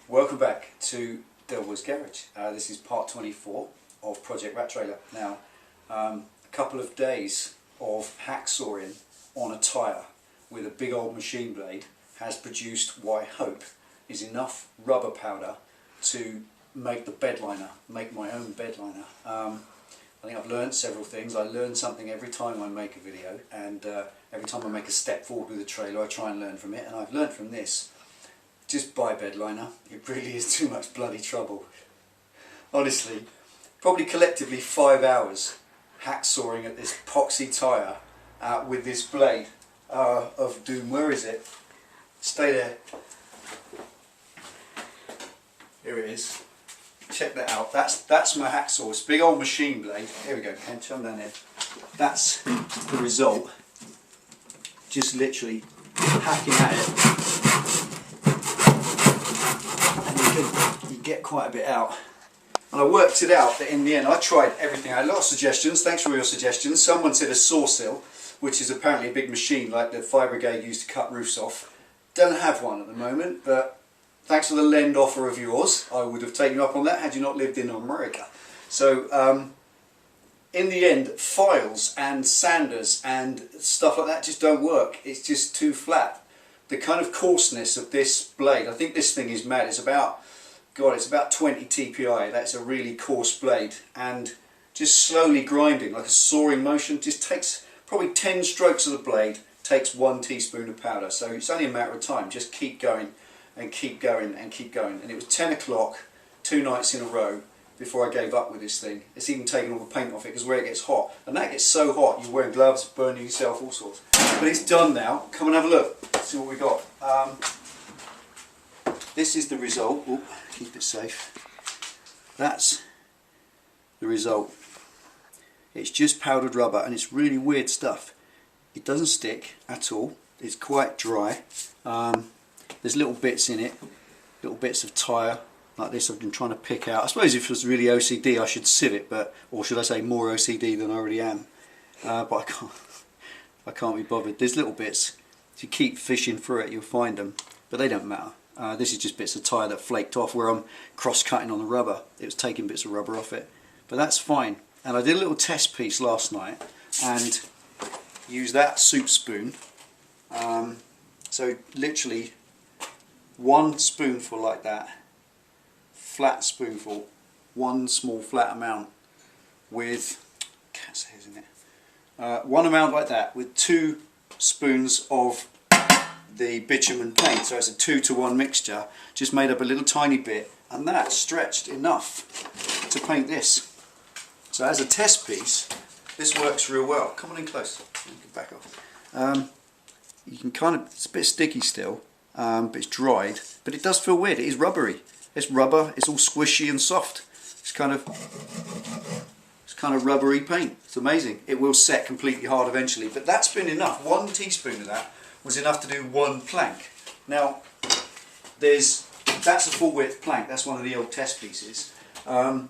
Welcome back to Delboy's Garage. This is part 24 of Project Rat Trailer. Now, a couple of days of hacksawing on a tyre with a big old machine blade has produced what I hope is enough rubber powder to make the bed liner, make my own bed liner. I think I've learned several things. I learn something every time I make a video, and every time I make a step forward with a trailer I try and learn from it, and I've learned from this. Just buy bed liner. It really is too much bloody trouble. Honestly, probably collectively 5 hours hacksawing at this epoxy tyre with this blade of doom. Where is it? Stay there. Here it is. Check that out. That's my hacksaw. It's a big old machine blade. Here we go, Ken, come down here. That's the result. Just literally hacking at it. And you get quite a bit out. And I worked it out that in the end, I tried everything. I had a lot of suggestions. Thanks for your suggestions. Someone said a sawsill, which is apparently a big machine like the fire brigade used to cut roofs off. Don't have one at the moment, but thanks for the lend offer of yours. I would have taken you up on that had you not lived in America. So in the end, files and sanders and stuff like that just don't work. It's just too flat. The kind of coarseness of this blade, I think this thing is mad. It's about, God, it's about 20 TPI. That's a really coarse blade, and just slowly grinding like a sawing motion just takes probably 10 strokes of the blade, takes 1 teaspoon of powder. So it's only a matter of time. Just keep going and keep going and keep going. And it was 10 o'clock 2 nights in a row before I gave up with this thing. It's even taken all the paint off it because where it gets hot, and that gets so hot you're wearing gloves, burning yourself, all sorts. But it's done now. Come and have a look. See what we got. This is the result. Ooh, keep it safe. That's the result. It's just powdered rubber, and it's really weird stuff. It doesn't stick at all. It's quite dry. There's little bits in it, little bits of tyre like this I've been trying to pick out. I suppose if it was really OCD I should sieve it, but, or should I say more OCD than I already am. But I can't be bothered. There's little bits. If you keep fishing through it you'll find them, but they don't matter. This is just bits of tyre that flaked off where I'm cross-cutting on the rubber. It was taking bits of rubber off it, but that's fine. And I did a little test piece last night and used that soup spoon. So literally 1 spoonful like that, flat spoonful, 1 small flat amount with, cat's hairs in it, 1 amount like that with 2 spoons of the bitumen paint. So it's a 2-to-1 mixture, just made up a little tiny bit, and that stretched enough to paint this. So as a test piece, this works real well. Come on in close. Back off. You can kind of, it's a bit sticky still, but it's dried. But it does feel weird. It is rubbery. It's rubber. It's all squishy and soft. It's kind of rubbery paint. It's amazing. It will set completely hard eventually, but that's been enough. 1 teaspoon of that was enough to do 1 plank. Now, that's a full width plank. That's one of the old test pieces. And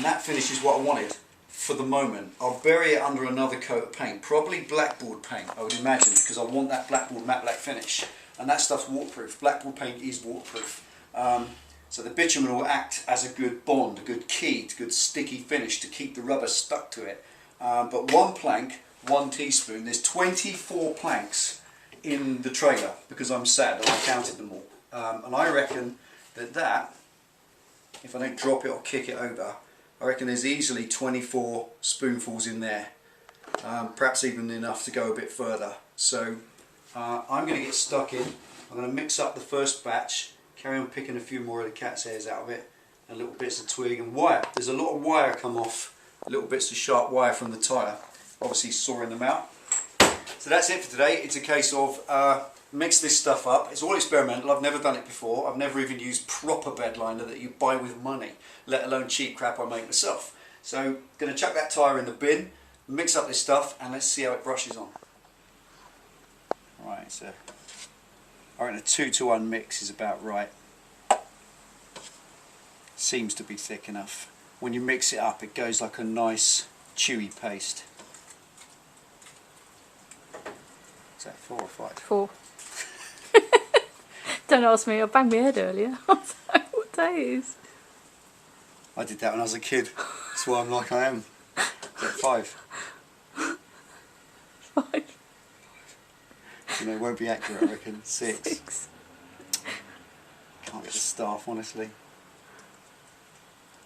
that finishes what I wanted for the moment. I'll bury it under another coat of paint, probably blackboard paint I would imagine, because I want that blackboard matte black finish, and that stuff's waterproof. Blackboard paint is waterproof. So the bitumen will act as a good bond, a good key, a good sticky finish to keep the rubber stuck to it. But 1 plank, 1 teaspoon, there's 24 planks in the trailer because I'm sad and I counted them all. And I reckon that if I don't drop it or kick it over, I reckon there's easily 24 spoonfuls in there, perhaps even enough to go a bit further. So I'm going to get stuck in. I'm going to mix up the first batch, carry on picking a few more of the cat's hairs out of it, and little bits of twig and wire. There's a lot of wire come off, little bits of sharp wire from the tyre, obviously sawing them out. So that's it for today. It's a case of mix this stuff up. It's all experimental. I've never done it before. I've never even used proper bed liner that you buy with money, let alone cheap crap I make myself. So going to chuck that tyre in the bin, mix up this stuff, and let's see how it brushes on. Right, so I reckon a 2-to-1 mix is about right. Seems to be thick enough. When you mix it up it goes like a nice chewy paste. Is that 4 or 5? 4. Don't ask me, I banged my head earlier. days. I did that when I was a kid. That's why I'm like I am. At 5. 5. You know, it won't be accurate, I reckon. 6. 6. Can't get the staff, honestly.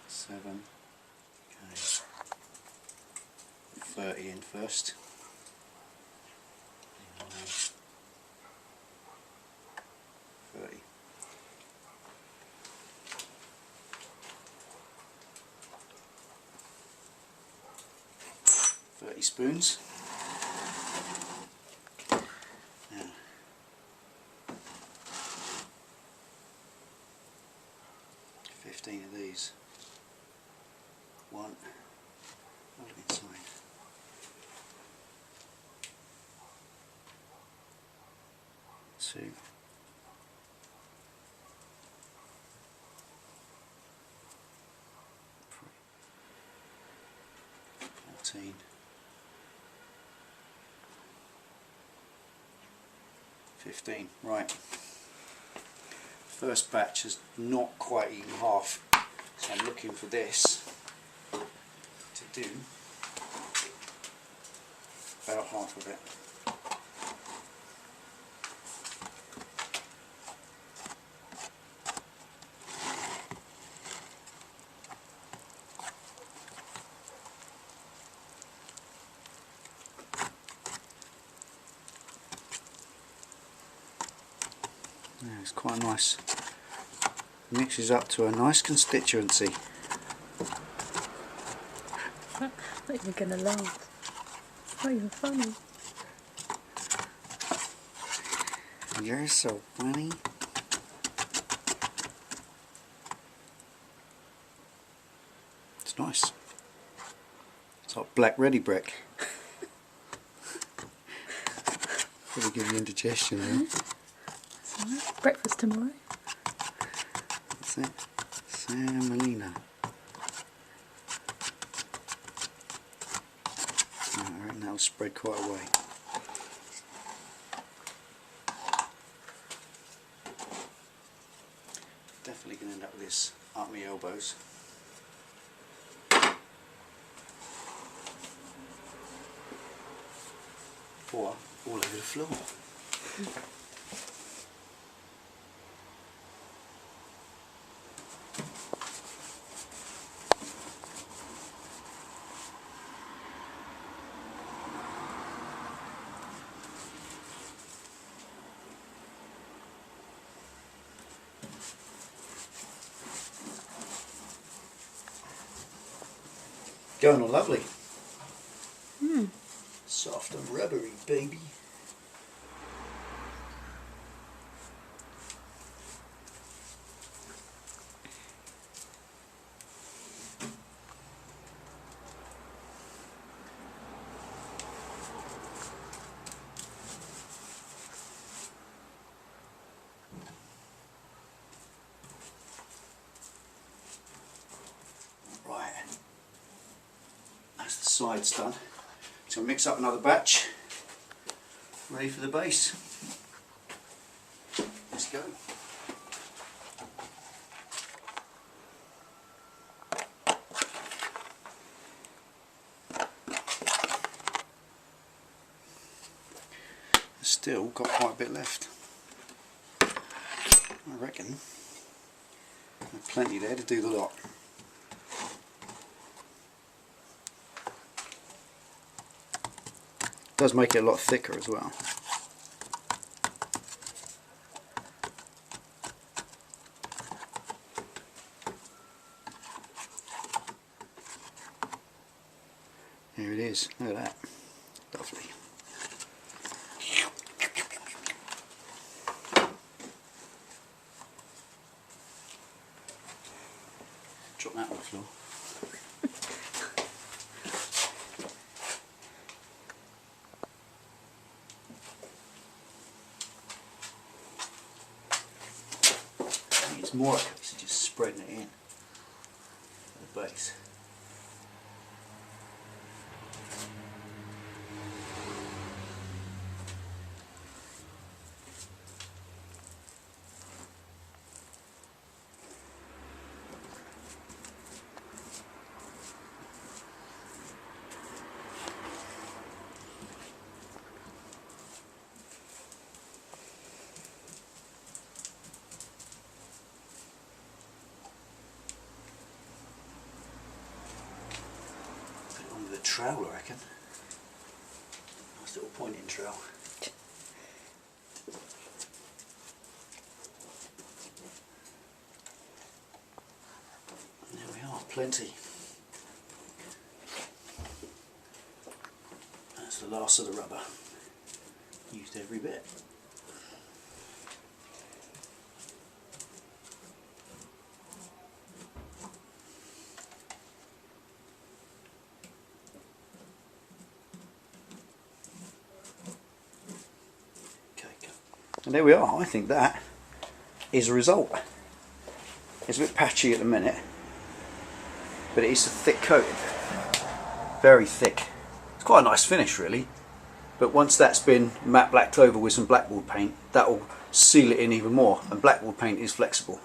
7. Okay. 30 in first. 30. 30 spoons. Now, 15 of these. 1. Hold it inside. 2. 14. 15. Right. First batch has not quite eaten half, so I'm looking for this to do about half of it. Yeah, it's quite nice. Mixes up to a nice constituency. I thought you were going to laugh. Oh, you're funny. You're so funny. It's nice. It's like black ready brick. Probably give you indigestion then. That's all right. Breakfast tomorrow. That's it. Semolina. I reckon that'll spread quite a way. Definitely going to end up with this up my elbows. Or all over the floor. Going on lovely. Soft and rubbery, baby. Right. That's the sides done. So mix up another batch, ready for the base. Let's go. Still got quite a bit left. I reckon there's plenty there to do the lot. Does make it a lot thicker as well. Here it is, look at that. Lovely. Drop that on the floor. It's more a case of just spreading it in at the base. trowel, I reckon. Nice little pointing trowel. There we are, plenty. That's the last of the rubber. Used every bit. And there we are. I think that is a result. It's a bit patchy at the minute, but it is a thick coating, very thick. It's quite a nice finish really, but once that's been matte blacked over with some blackboard paint, that will seal it in even more, and blackboard paint is flexible,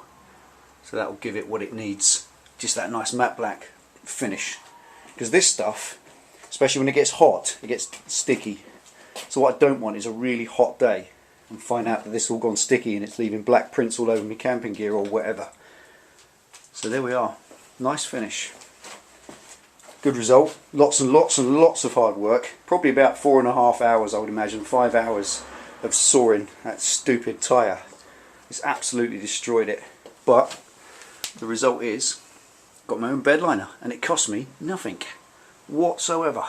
so that will give it what it needs, just that nice matte black finish. Because this stuff, especially when it gets hot, it gets sticky. So what I don't want is a really hot day and find out that this all gone sticky and it's leaving black prints all over my camping gear or whatever. So there we are, nice finish, good result. Lots and lots and lots of hard work, probably about 4.5 hours I would imagine, 5 hours of sawing that stupid tyre. It's absolutely destroyed it, but the result is got my own bed liner and it cost me nothing whatsoever.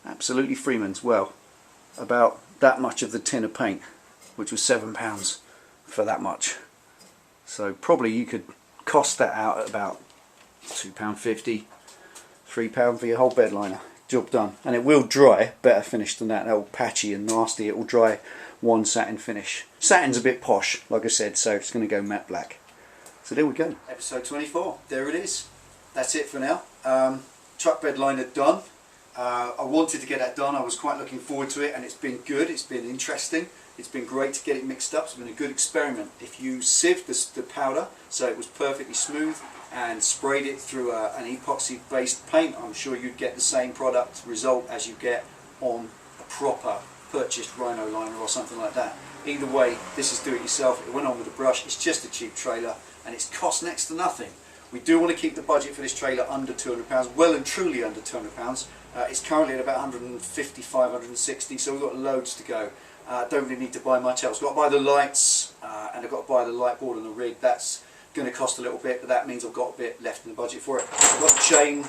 Absolutely Freeman's. Well, about that much of the tin of paint, which was £7 for that much. So probably you could cost that out at about £2.50, £3 for your whole bed liner. Job done. And it will dry, better finish than that. That will patchy and nasty. It will dry one satin finish. Satin's a bit posh, like I said, so it's going to go matte black. So there we go. Episode 24. There it is. That's it for now. Truck bed liner done. I wanted to get that done. I was quite looking forward to it, and it's been good. It's been interesting. It's been great to get it mixed up. It's been a good experiment. If you sieved the powder so it was perfectly smooth and sprayed it through an epoxy based paint, I'm sure you'd get the same product result as you get on a proper purchased Rhino liner or something like that. Either way, this is do it yourself. It went on with a brush. It's just a cheap trailer and it's cost next to nothing. We do want to keep the budget for this trailer under £200, well and truly under £200. It's currently at about 155, 160, so we've got loads to go. Don't really need to buy much else. Got to buy the lights, and I've got to buy the light board and the rig. That's going to cost a little bit, but that means I've got a bit left in the budget for it. I've got a chain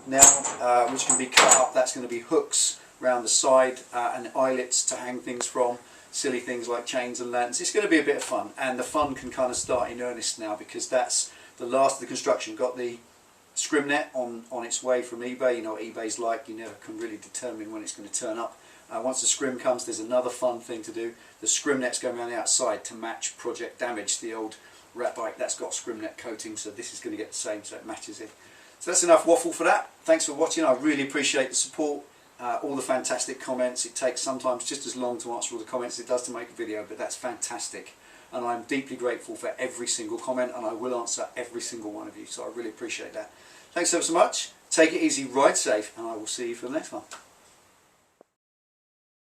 now, which can be cut up. That's going to be hooks around the side and eyelets to hang things from. Silly things like chains and lanterns. It's going to be a bit of fun, and the fun can kind of start in earnest now, because that's the last of the construction. Got the scrim net on its way from eBay. You know what eBay's like, you never can really determine when it's going to turn up. Once the scrim comes, there's another fun thing to do. The scrim net's going around the outside to match Project Damage, the old rat bike that's got scrim net coating, so this is going to get the same, so it matches it. So that's enough waffle for that. Thanks for watching. I really appreciate the support, all the fantastic comments. It takes sometimes just as long to answer all the comments as it does to make a video, but that's fantastic. And I'm deeply grateful for every single comment, and I will answer every single one of you, so I really appreciate that. Thanks so much. Take it easy, ride safe, and I will see you for the next one.